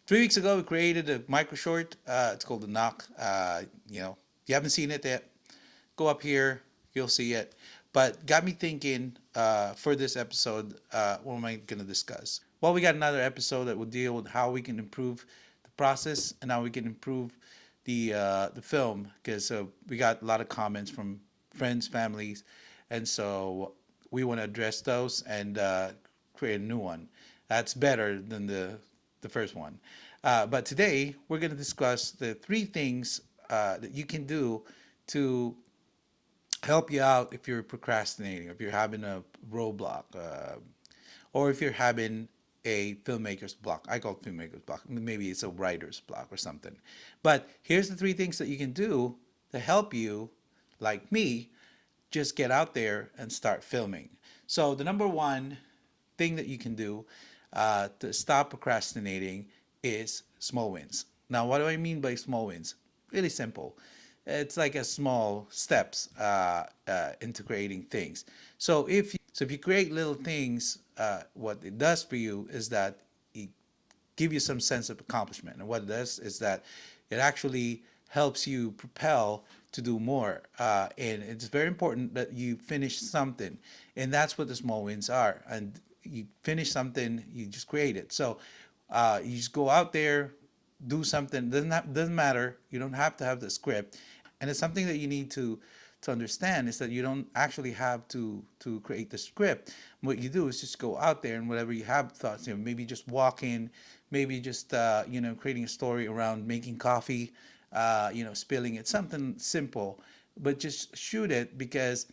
3 weeks ago, we created a micro short. It's called The Knock. If you haven't seen it yet, go up here, you'll see it. But got me thinking for this episode, what am I going to discuss? Well, we got another episode that will deal with how we can improve the process and how we can improve the film because we got a lot of comments from friends, families, and so we want to address those and create a new one that's better than the first one. But today we're going to discuss the three things that you can do to help you out if you're procrastinating, if you're having a roadblock, or if you're having a filmmaker's block. I call it filmmaker's block. Maybe it's a writer's block or something. But here's the three things that you can do to help you, like me, just get out there and start filming. So the number one thing that you can do to stop procrastinating is small wins. Now, what do I mean by small wins? Really simple. It's like a small steps into creating things. So if you create little things, what it does for you is that it give you some sense of accomplishment. And what it does is that it actually helps you propel to do more. And it's very important that you finish something. And that's what the small wins are. And you finish something, you just create it. So you just go out there, do something. Doesn't matter. You don't have to have the script. And it's something that you need to understand is that you don't actually have to create the script. What you do is just go out there and whatever you have thoughts, maybe just walking, maybe just creating a story around making coffee, spilling it, something simple, but just shoot it because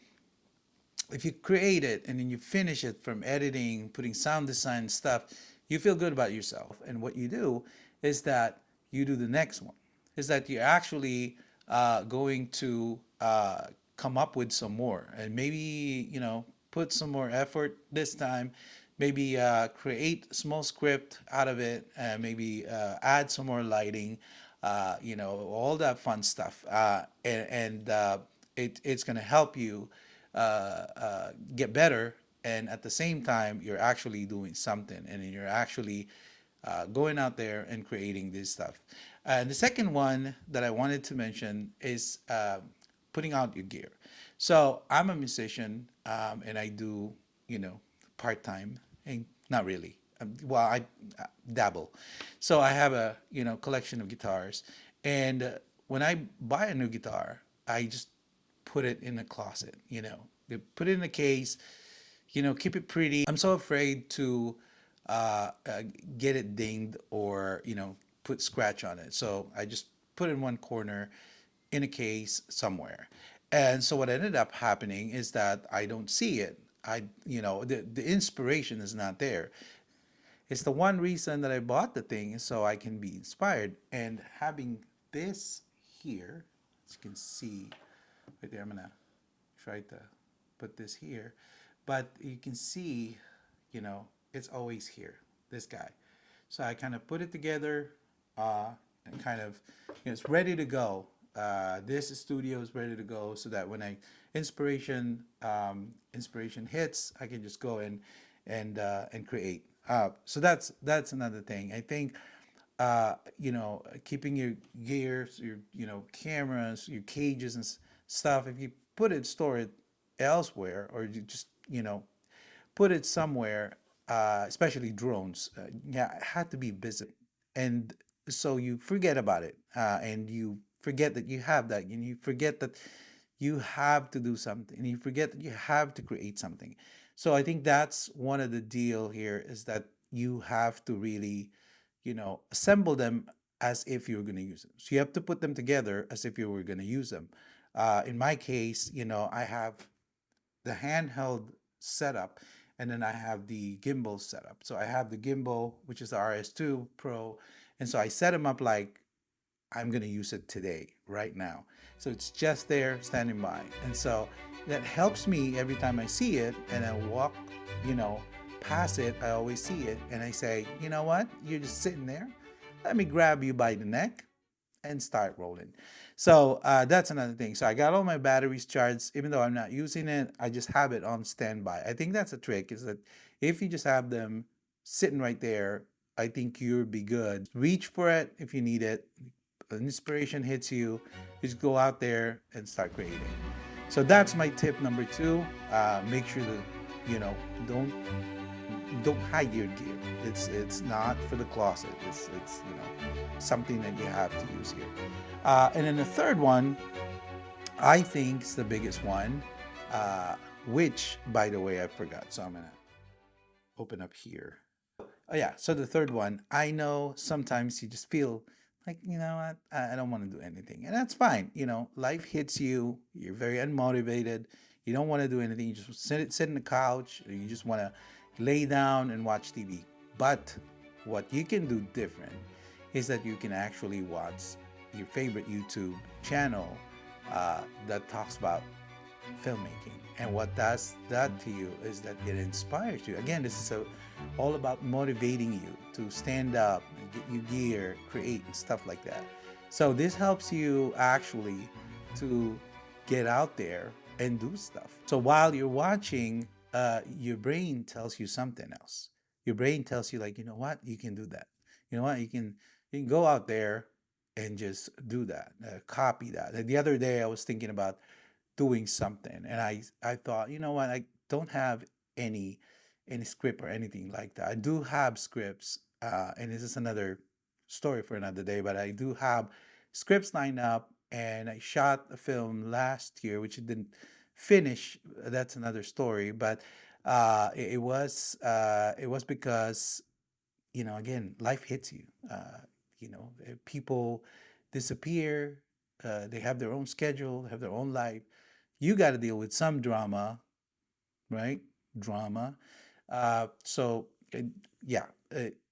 if you create it and then you finish it from editing, putting sound design stuff, you feel good about yourself. And what you do is that you do the next one. Is that you're actually going to come up with some more and maybe put some more effort this time. Maybe create a small script out of it, and maybe add some more lighting, all that fun stuff, it's going to help you get better. And at the same time, you're actually doing something, and then you're actually going out there and creating this stuff. And the second one that I wanted to mention is putting out your gear. So I'm a musician, and I do, part time, and not really. Well, I dabble. So I have a collection of guitars, and when I buy a new guitar, I just put it in a closet. They put it in a case. Keep it pretty. I'm so afraid to uh, uh, get it dinged or put scratch on it. So I just put it in one corner in a case somewhere. And so what ended up happening is that I don't see it. The inspiration is not there. It's the one reason that I bought the thing is so I can be inspired. And having this here, as you can see right there, I'm gonna try to put this here, but you can see, it's always here, this guy. So I kind of put it together and kind of, it's ready to go. This studio is ready to go so that when inspiration hits, I can just go in and create. So that's another thing. I think keeping your gears, your cameras, your cages and stuff. If you store it elsewhere, or you just put it somewhere, especially drones. Yeah, it had to be visible, and so you forget about it, and you forget that you have that, and you forget that you have to do something, and you forget that you have to create something. So I think that's one of the deal here is that you have to really, assemble them as if you're going to use them. So you have to put them together as if you were going to use them. In my case, I have the handheld setup, and then I have the gimbal setup. So I have the gimbal, which is the RS2 Pro, and so I set them up like I'm going to use it today, right now. So it's just there standing by. And so that helps me every time I see it and I walk, you know, past it, I always see it and I say, you know what? You're just sitting there. Let me grab you by the neck and start rolling. So that's another thing. So I got all my batteries charged, even though I'm not using it. I just have it on standby. I think that's a trick. Is that if you just have them sitting right there, I think you'll be good. Reach for it if you need it. An inspiration hits you, just go out there and start creating. So that's my tip number two. Make sure that you know don't don't hide your gear. It's not for the closet. It's something that you have to use here. And then the third one, I think is the biggest one, uh, which by the way I forgot. So I'm gonna open up here. Oh yeah. So the third one, I know sometimes you just feel like what, I don't want to do anything, and that's fine. Life hits you. You're very unmotivated. You don't want to do anything. You just sit in the couch. Or you just want to lay down and watch TV. But what you can do different is that you can actually watch your favorite YouTube channel that talks about filmmaking. And what does that to you is that it inspires you. Again, this is all about motivating you to stand up, and get your gear, create, and stuff like that. So this helps you actually to get out there and do stuff. So while you're watching, your brain tells you something else. Your brain tells you like, you know what, you can do that. You know what, you can go out there and just do that, copy that. And the other day I was thinking about doing something and I thought, you know what, I don't have any script or anything like that. I do have scripts, and this is another story for another day, but I do have scripts lined up, and I shot a film last year which it didn't finish. That's another story, but it was because again, life hits you. People disappear. They have their own schedule, they have their own life. You got to deal with some drama, right? Drama. So yeah.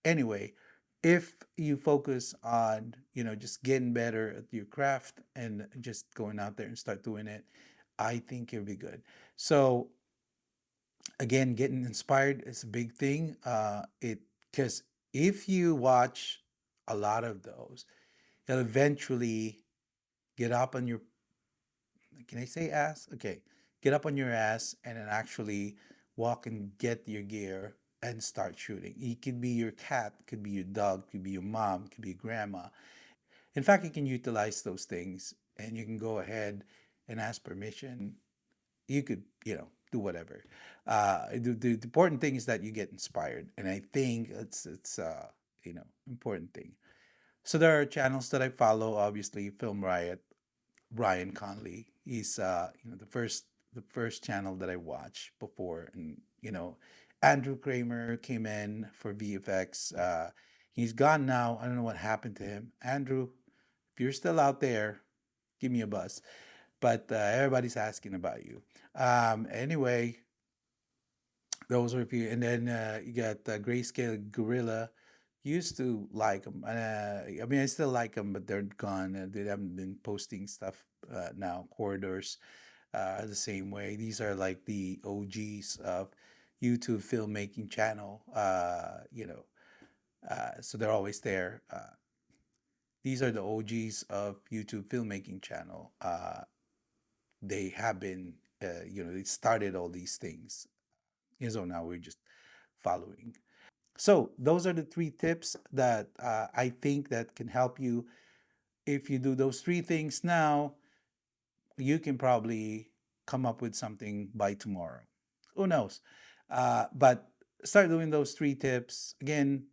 Anyway, if you focus on just getting better at your craft and just going out there and start doing it, I think you'll be good. So again, getting inspired is a big thing. It Because if you watch a lot of those, you'll eventually get up on your, can I say ass? Okay. Get up on your ass and then actually walk and get your gear and start shooting. It could be your cat, could be your dog, could be your mom, could be your grandma. In fact, you can utilize those things and you can go ahead and ask permission. You could, do whatever. The important thing is that you get inspired. And I think it's important thing. So there are channels that I follow, obviously, Film Riot, Ryan Conley. He's the first channel that I watched before, and Andrew Kramer came in for VFX. He's gone now. I don't know what happened to him. Andrew, if you're still out there, give me a buzz. But everybody's asking about you. Anyway, those are a few, and then you got Grayscale Gorilla. Used to like them. I mean, I still like them, but they're gone. They haven't been posting stuff now. Corridors, the same way. These are like the OGs of YouTube filmmaking channel. So they're always there. These are the OGs of YouTube filmmaking channel. They have been, they started all these things. So now we're just following. So those are the three tips that I think that can help you. If you do those three things now, you can probably come up with something by tomorrow. Who knows? But start doing those three tips. Again,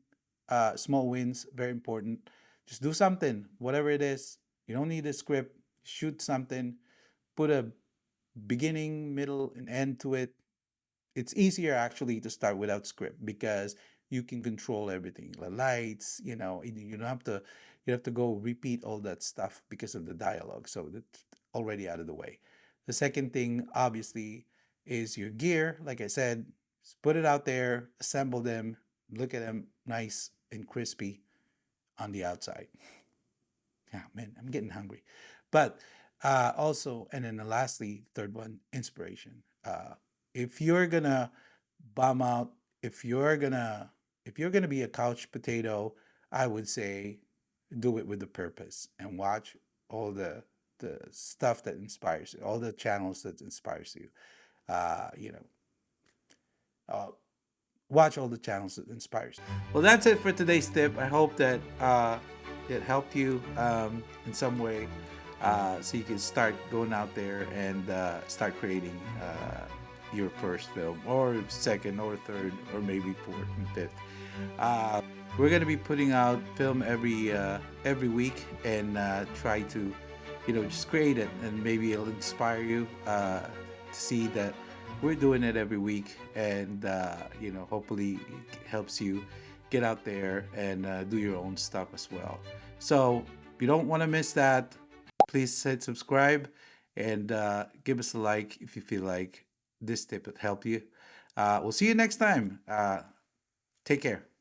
small wins, very important. Just do something, whatever it is. You don't need a script. Shoot something, put a beginning, middle, and end to it. It's easier actually to start without script because you can control everything, the lights. You don't have to go repeat all that stuff because of the dialogue, so that's already out of the way. The second thing obviously is your gear. Like I said, just put it out there, assemble them, look at them nice and crispy on the outside. Yeah, man, I'm getting hungry. But also, and then lastly, third one, inspiration. If you're gonna bomb out, if you're gonna be a couch potato, I would say do it with a purpose and watch all the stuff that inspires you, all the channels that inspires you. Uh, you know, uh, watch all the channels that inspires. Well, that's it for today's tip. I hope that it helped you in some way, so you can start going out there and start creating your first film, or second, or third, or maybe fourth and fifth. Uh, we're gonna be putting out film every week, and try to, just create it, and maybe it'll inspire you to see that we're doing it every week, and hopefully it helps you get out there and do your own stuff as well. So if you don't want to miss that, please hit subscribe, and give us a like if you feel like this tip would help you. We'll see you next time. Take care.